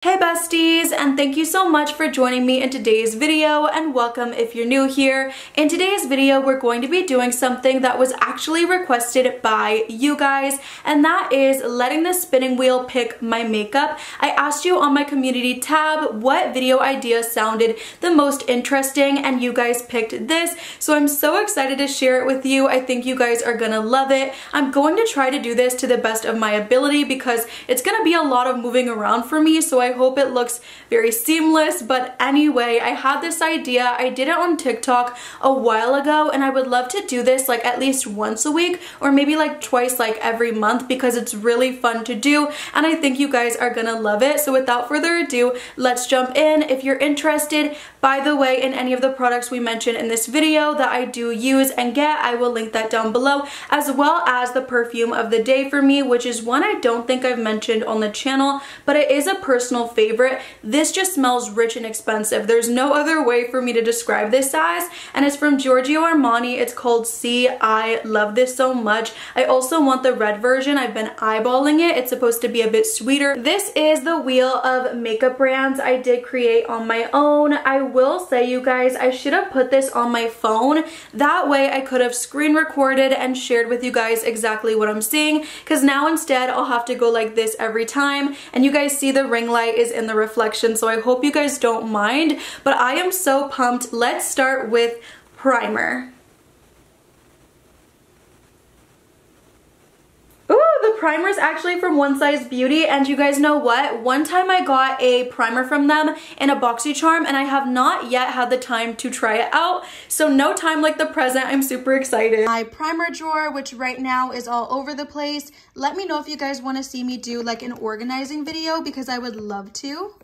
Hey besties, and thank you so much for joining me in today's video, and welcome if you're new here. In today's video, we're going to be doing something that was actually requested by you guys, and that is letting the spinning wheel pick my makeup. I asked you on my community tab what video idea sounded the most interesting, and you guys picked this, so I'm so excited to share it with you. I think you guys are gonna love it. I'm going to try to do this to the best of my ability because it's gonna be a lot of moving around for me, so I hope it looks very seamless. But anyway, I had this idea. I did it on TikTok a while ago, and I would love to do this like at least once a week or maybe like twice like every month because it's really fun to do and I think you guys are gonna love it. So without further ado, let's jump in. If you're interested, by the way, in any of the products we mentioned in this video that I do use and get, I will link that down below, as well as the perfume of the day for me, which is one I don't think I've mentioned on the channel, but it is a personal favorite. This just smells rich and expensive. There's no other way for me to describe this as, and it's from Giorgio Armani. It's called See. I love this so much. I also want the red version. I've been eyeballing it. It's supposed to be a bit sweeter. This is the wheel of makeup brands I did create on my own. I will say, you guys, I should have put this on my phone. That way I could have screen recorded and shared with you guys exactly what I'm seeing, because now instead I'll have to go like this every time, and you guys see the ring light is in the reflection, so I hope you guys don't mind, but I am so pumped. Let's start with primer. Ooh, the primer is actually from One Size Beauty, and you guys know what? One time I got a primer from them in a BoxyCharm, and I have not yet had the time to try it out, so no time like the present. I'm super excited. My primer drawer, which right now is all over the place. Let me know if you guys want to see me do like an organizing video because I would love to.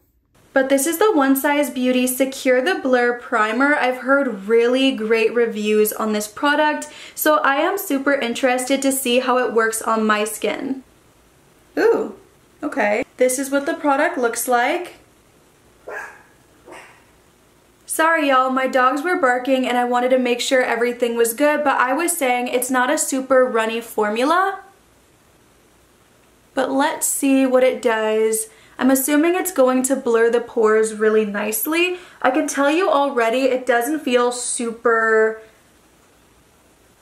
But this is the One Size Beauty Secure the Blur Primer. I've heard really great reviews on this product, so I am super interested to see how it works on my skin. Ooh, okay. This is what the product looks like. Sorry y'all, my dogs were barking and I wanted to make sure everything was good, but I was saying it's not a super runny formula. But let's see what it does. I'm assuming it's going to blur the pores really nicely. I can tell you already it doesn't feel super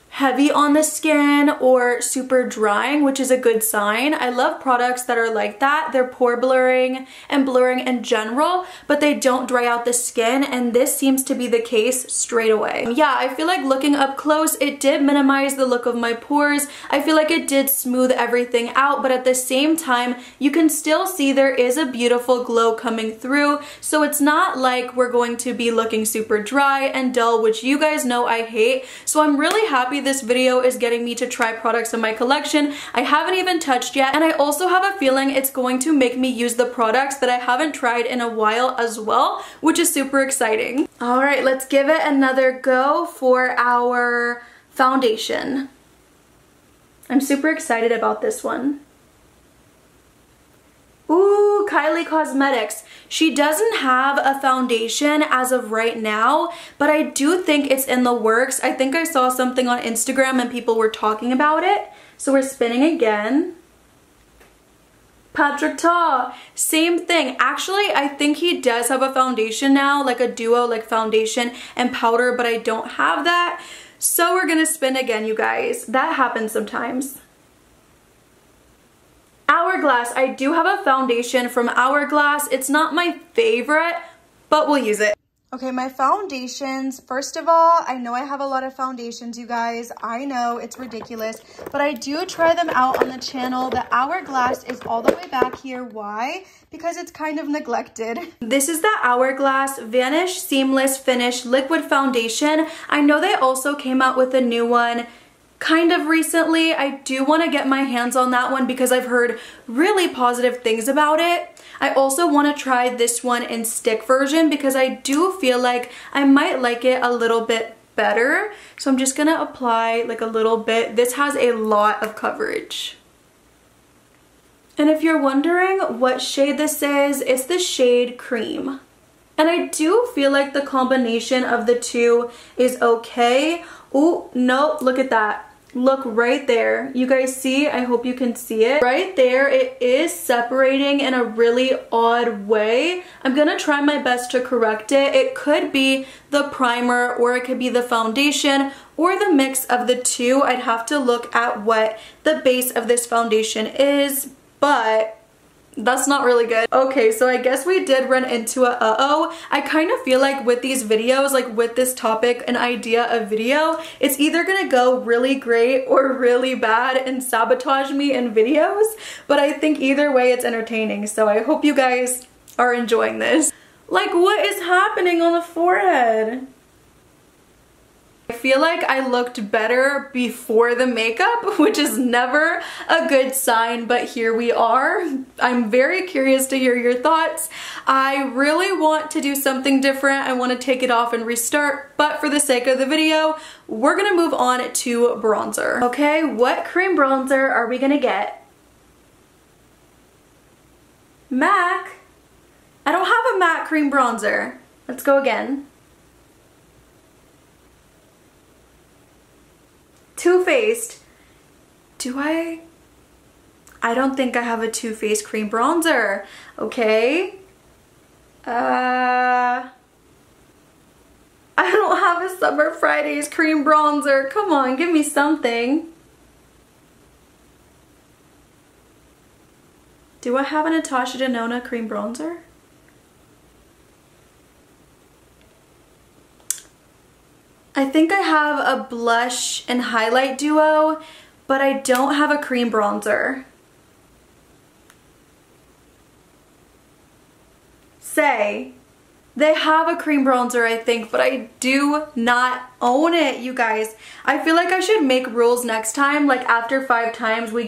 heavy on the skin or super drying, which is a good sign. I love products that are like that. They're pore blurring and blurring in general, but they don't dry out the skin, and this seems to be the case straight away. Yeah, I feel like looking up close, it did minimize the look of my pores. I feel like it did smooth everything out, but at the same time, you can still see there is a beautiful glow coming through, so it's not like we're going to be looking super dry and dull, which you guys know I hate. So I'm really happy this video is getting me to try products in my collection I haven't even touched yet, and I also have a feeling it's going to make me use the products that I haven't tried in a while as well, which is super exciting. Alright, let's give it another go for our foundation. I'm super excited about this one. Ooh, Kylie Cosmetics. She doesn't have a foundation as of right now, but I do think it's in the works. I think I saw something on Instagram and people were talking about it. So we're spinning again. Patrick Ta, same thing. Actually, I think he does have a foundation now, like a duo, like foundation and powder, but I don't have that. So we're gonna spin again, you guys. That happens sometimes. Hourglass. I do have a foundation from Hourglass. It's not my favorite, but we'll use it. Okay, my foundations. First of all, I know I have a lot of foundations, you guys. I know it's ridiculous, but I do try them out on the channel. The Hourglass is all the way back here. Why? Because it's kind of neglected. This is the Hourglass Vanish Seamless Finish Liquid Foundation. I know they also came out with a new one kind of recently. I do want to get my hands on that one because I've heard really positive things about it. I also want to try this one in stick version because I do feel like I might like it a little bit better. So I'm just going to apply like a little bit. This has a lot of coverage. And if you're wondering what shade this is, it's the shade Cream. And I do feel like the combination of the two is okay. Oh, no, look at that. Look right there. You guys see? I hope you can see it. Right there, it is separating in a really odd way. I'm gonna try my best to correct it. It could be the primer, or it could be the foundation, or the mix of the two. I'd have to look at what the base of this foundation is, but that's not really good. Okay, so I guess we did run into a uh-oh. I kind of feel like with these videos, like with this topic and idea of video, it's either gonna go really great or really bad and sabotage me in videos, but I think either way it's entertaining, so I hope you guys are enjoying this. Like, what is happening on the forehead? I feel like I looked better before the makeup, which is never a good sign, but here we are. I'm very curious to hear your thoughts. I really want to do something different. I want to take it off and restart, but for the sake of the video, we're gonna move on to bronzer. Okay, what cream bronzer are we gonna get? MAC? I don't have a MAC cream bronzer. Let's go again. Too Faced. Do I? I don't think I have a Too Faced cream bronzer. Okay. I don't have a Summer Fridays cream bronzer. Come on, give me something. Do I have a Natasha Denona cream bronzer? I think I have a blush and highlight duo, but I don't have a cream bronzer. Say, they have a cream bronzer, I think, but I do not own it, you guys. I feel like I should make rules next time, like after 5 times we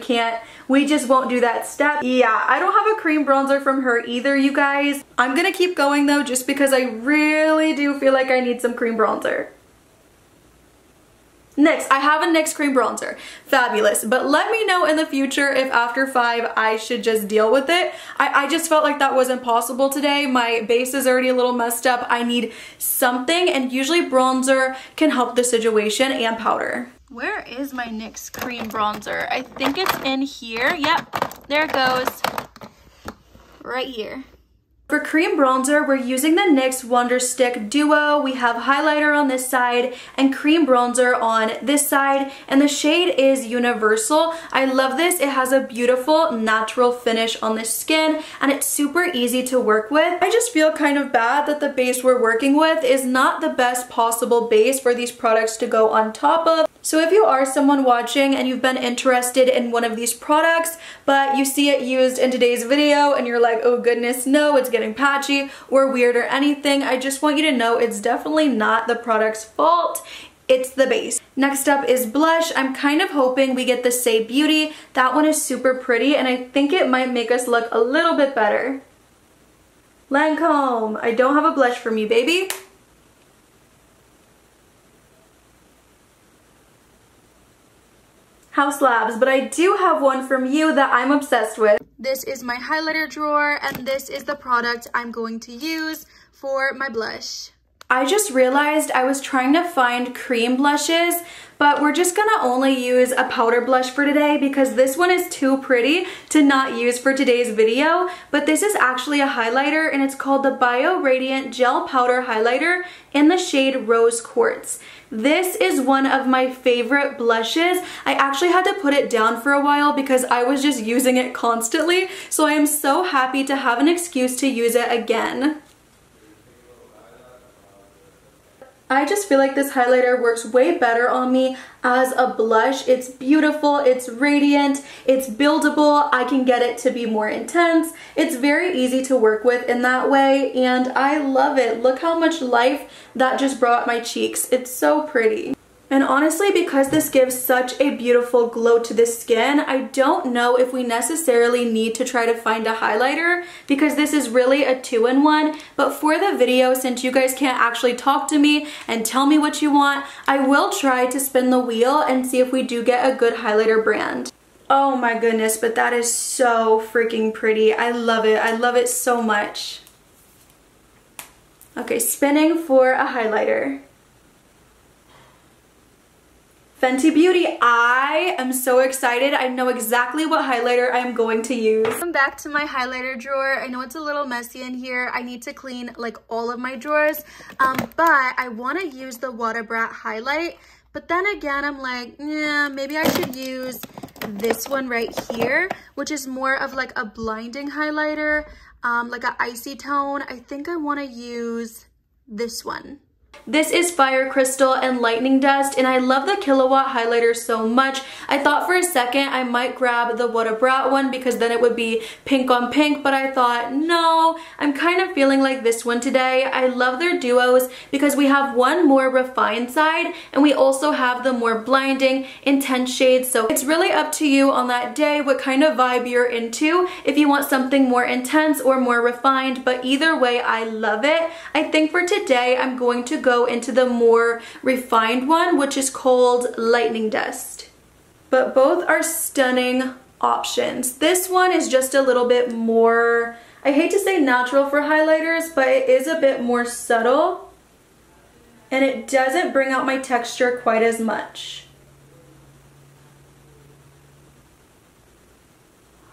just won't do that step. Yeah, I don't have a cream bronzer from her either, you guys. I'm gonna keep going though, just because I really do feel like I need some cream bronzer. NYX, I have a NYX cream bronzer. Fabulous. But let me know in the future if after 5 I should just deal with it. I just felt like that wasn't possible today. My base is already a little messed up. I need something, and usually bronzer can help the situation, and powder. Where is my NYX cream bronzer? I think it's in here. Yep, there it goes. Right here. For cream bronzer, we're using the NYX Wonder Stick Duo. We have highlighter on this side and cream bronzer on this side, and the shade is Universal. I love this. It has a beautiful natural finish on the skin, and it's super easy to work with. I just feel kind of bad that the base we're working with is not the best possible base for these products to go on top of. So if you are someone watching and you've been interested in one of these products, but you see it used in today's video and you're like, oh goodness, no, it's getting patchy or weird or anything, I just want you to know it's definitely not the product's fault. It's the base. Next up is blush. I'm kind of hoping we get the Say Beauty. That one is super pretty, and I think it might make us look a little bit better. Lancome, I don't have a blush from you, baby. House Labs, but I do have one from you that I'm obsessed with. This is my highlighter drawer, and this is the product I'm going to use for my blush. I just realized I was trying to find cream blushes, but we're just gonna only use a powder blush for today because this one is too pretty to not use for today's video. But this is actually a highlighter, and it's called the Bio Radiant Gel Powder Highlighter in the shade Rose Quartz. This is one of my favorite blushes. I actually had to put it down for a while because I was just using it constantly, so I am so happy to have an excuse to use it again. I just feel like this highlighter works way better on me as a blush. It's beautiful, it's radiant, it's buildable, I can get it to be more intense. It's very easy to work with in that way, and I love it. Look how much life that just brought my cheeks. It's so pretty. And honestly, because this gives such a beautiful glow to the skin, I don't know if we necessarily need to try to find a highlighter because this is really a 2-in-1. But for the video, since you guys can't actually talk to me and tell me what you want, I will try to spin the wheel and see if we do get a good highlighter brand. Oh my goodness, but that is so freaking pretty. I love it. I love it so much. Okay, spinning for a highlighter. Fenty Beauty. I am so excited. I know exactly what highlighter I am going to use. Welcome back to my highlighter drawer. I know it's a little messy in here. I need to clean like all of my drawers, but I want to use the Water Brat highlight. But then again, I'm like, yeah, maybe I should use this one right here, which is more of like a blinding highlighter, like an icy tone. I think I want to use this one. This is Fire Crystal and Lightning Dust, and I love the Kilowatt highlighter so much. I thought for a second I might grab the Water Brat one because then it would be pink on pink, but I thought, no, I'm kind of feeling like this one today. I love their duos because we have one more refined side and we also have the more blinding, intense shades. So it's really up to you on that day what kind of vibe you're into, if you want something more intense or more refined, but either way, I love it. I think for today, I'm going to go into the more refined one, which is called Lightning Dust. But both are stunning options. This one is just a little bit more, I hate to say natural for highlighters, but it is a bit more subtle and it doesn't bring out my texture quite as much.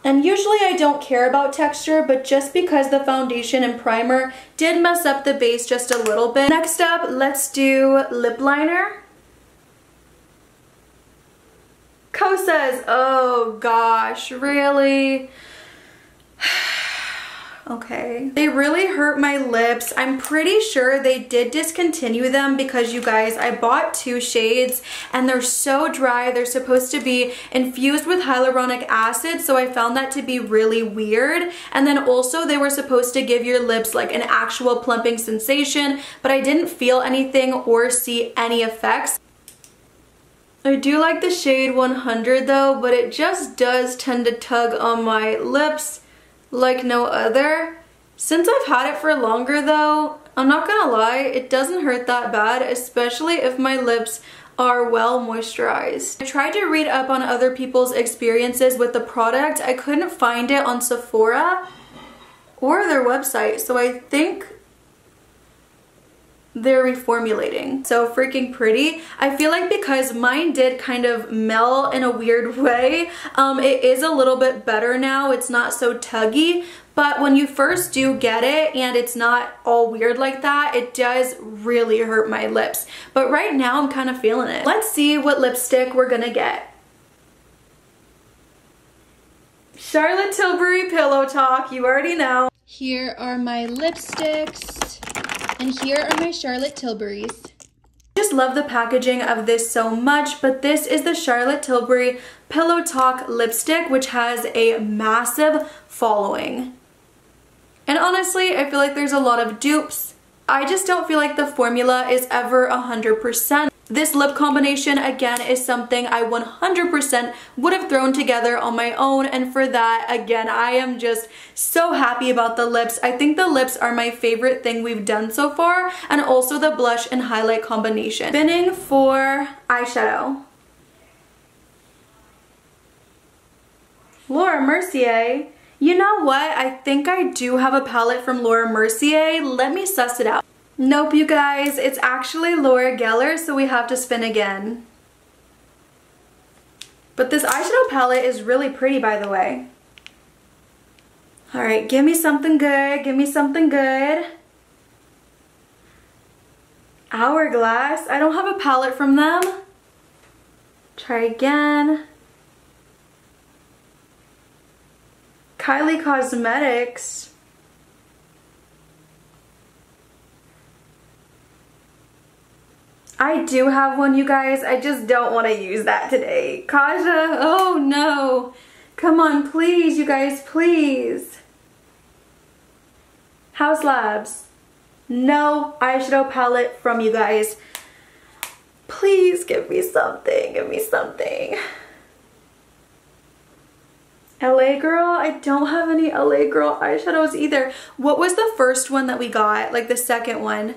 And usually I don't care about texture, but just because the foundation and primer did mess up the base just a little bit. Next up, let's do lip liner. Kosas, oh gosh, really? Okay. They really hurt my lips. I'm pretty sure they did discontinue them because, you guys, I bought 2 shades and they're so dry. They're supposed to be infused with hyaluronic acid, so I found that to be really weird. And then also they were supposed to give your lips like an actual plumping sensation, but I didn't feel anything or see any effects. I do like the shade 100 though, but it just does tend to tug on my lips like no other. Since I've had it for longer though, I'm not gonna lie, it doesn't hurt that bad, especially if my lips are well moisturized. I tried to read up on other people's experiences with the product. I couldn't find it on Sephora or their website, so I think they're reformulating. So freaking pretty. I feel like because mine did kind of melt in a weird way, it is a little bit better now. It's not so tuggy, but when you first do get it and it's not all weird like that, it does really hurt my lips. But right now I'm kind of feeling it. Let's see what lipstick we're gonna get. Charlotte Tilbury Pillow Talk, you already know. Here are my lipsticks. And here are my Charlotte Tilburys. I just love the packaging of this so much, but this is the Charlotte Tilbury Pillow Talk lipstick, which has a massive following. And honestly, I feel like there's a lot of dupes. I just don't feel like the formula is ever 100%. This lip combination, again, is something I 100% would have thrown together on my own, and for that, again, I am just so happy about the lips. I think the lips are my favorite thing we've done so far, and also the blush and highlight combination. Spinning for eyeshadow. Laura Mercier. You know what? I think I do have a palette from Laura Mercier. Let me suss it out. Nope, you guys, it's actually Laura Geller, so we have to spin again. But this eyeshadow palette is really pretty, by the way. Alright, give me something good, give me something good. Hourglass, I don't have a palette from them. Try again. Kylie Cosmetics. I do have one, you guys. I just don't want to use that today. Kaja, oh no. Come on, please, you guys, please. House Labs. No eyeshadow palette from you guys. Please give me something, give me something. LA Girl, I don't have any LA Girl eyeshadows either. What was the first one that we got? Like the second one?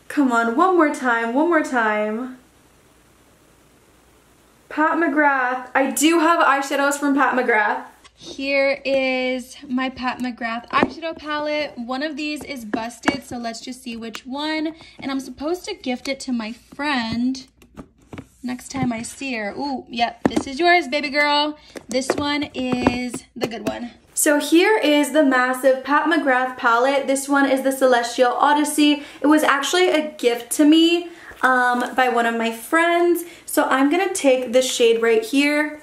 Come on, one more time, one more time. Pat McGrath. I do have eyeshadows from Pat McGrath. Here is my Pat McGrath eyeshadow palette. One of these is busted, so let's just see which one. And I'm supposed to gift it to my friend next time I see her. Ooh, yep, this is yours, baby girl. This one is the good one. So here is the massive Pat McGrath palette. This one is the Celestial Odyssey. It was actually a gift to me by one of my friends. So I'm gonna take this shade right here,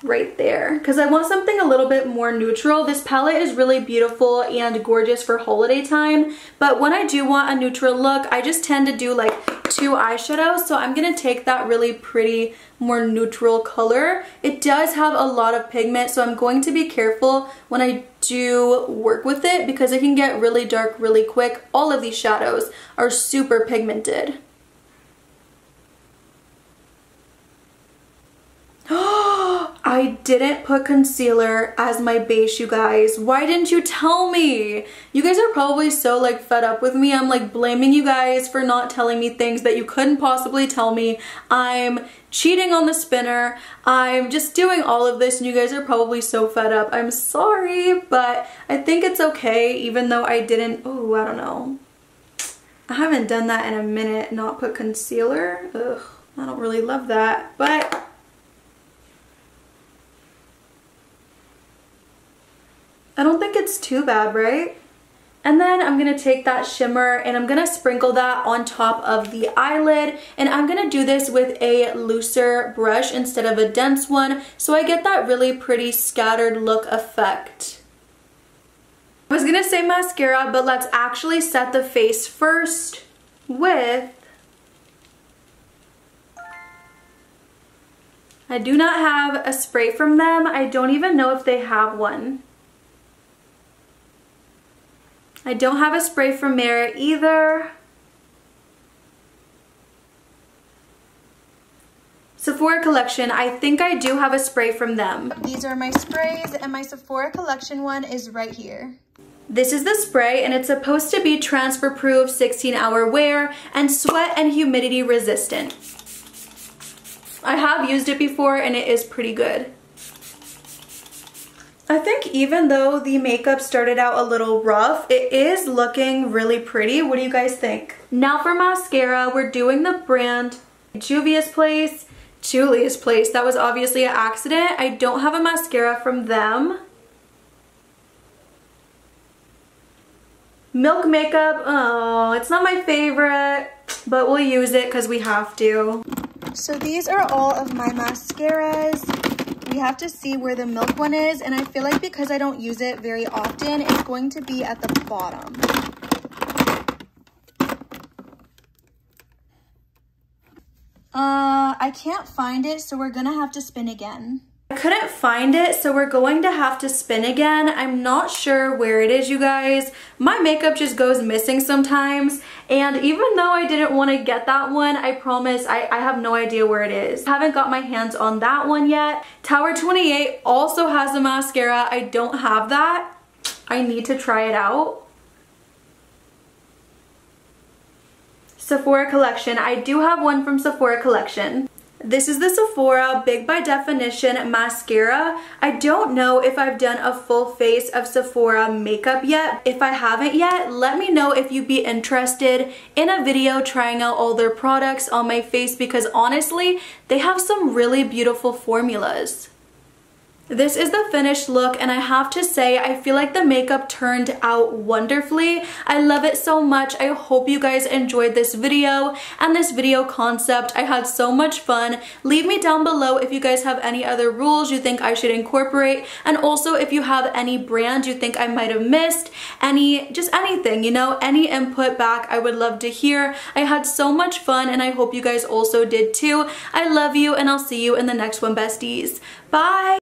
right there, because I want something a little bit more neutral. This palette is really beautiful and gorgeous for holiday time, but when I do want a neutral look, I just tend to do like 2 eyeshadows, so I'm gonna take that really pretty, more neutral color. It does have a lot of pigment, so I'm going to be careful when I do work with it because it can get really dark really quick. All of these shadows are super pigmented. I didn't put concealer as my base, you guys. Why didn't you tell me? You guys are probably so like fed up with me. I'm like blaming you guys for not telling me things that you couldn't possibly tell me. I'm cheating on the spinner. I'm just doing all of this and you guys are probably so fed up. I'm sorry, but I think it's okay even though I didn't, oh, I don't know. I haven't done that in a minute, not put concealer. Ugh, I don't really love that, but I don't think it's too bad, right? And then I'm gonna take that shimmer and I'm gonna sprinkle that on top of the eyelid. And I'm gonna do this with a looser brush instead of a dense one, so I get that really pretty scattered look effect. I was gonna say mascara, but let's actually set the face first with... I do not have a spray from them. I don't even know if they have one. I don't have a spray from Mara either. Sephora Collection, I think I do have a spray from them. These are my sprays and my Sephora Collection one is right here. This is the spray and it's supposed to be transfer proof, 16-hour wear, and sweat and humidity resistant. I have used it before and it is pretty good. I think even though the makeup started out a little rough, it is looking really pretty. What do you guys think? Now for mascara, we're doing the brand Juvia's Place. That was obviously an accident. I don't have a mascara from them. Milk Makeup, oh, it's not my favorite, but we'll use it because we have to. So these are all of my mascaras. We have to see where the milk one is, and I feel like because I don't use it very often, it's going to be at the bottom. I can't find it, so we're gonna have to spin again. I couldn't find it, so we're going to have to spin again. I'm not sure where it is, you guys. My makeup just goes missing sometimes, and even though I didn't want to get that one, I promise I have no idea where it is. I haven't got my hands on that one yet. Tower 28 also has a mascara. I don't have that. I need to try it out. Sephora Collection. I do have one from Sephora Collection. This is the Sephora Big by Definition mascara. I don't know if I've done a full face of Sephora makeup yet. If I haven't yet, let me know if you'd be interested in a video trying out all their products on my face because honestly, they have some really beautiful formulas. This is the finished look and I have to say I feel like the makeup turned out wonderfully. I love it so much. I hope you guys enjoyed this video and this video concept. I had so much fun. Leave me down below if you guys have any other rules you think I should incorporate, and also if you have any brand you think I might have missed, just anything, you know, any input back I would love to hear. I had so much fun and I hope you guys also did too. I love you and I'll see you in the next one, besties. Bye!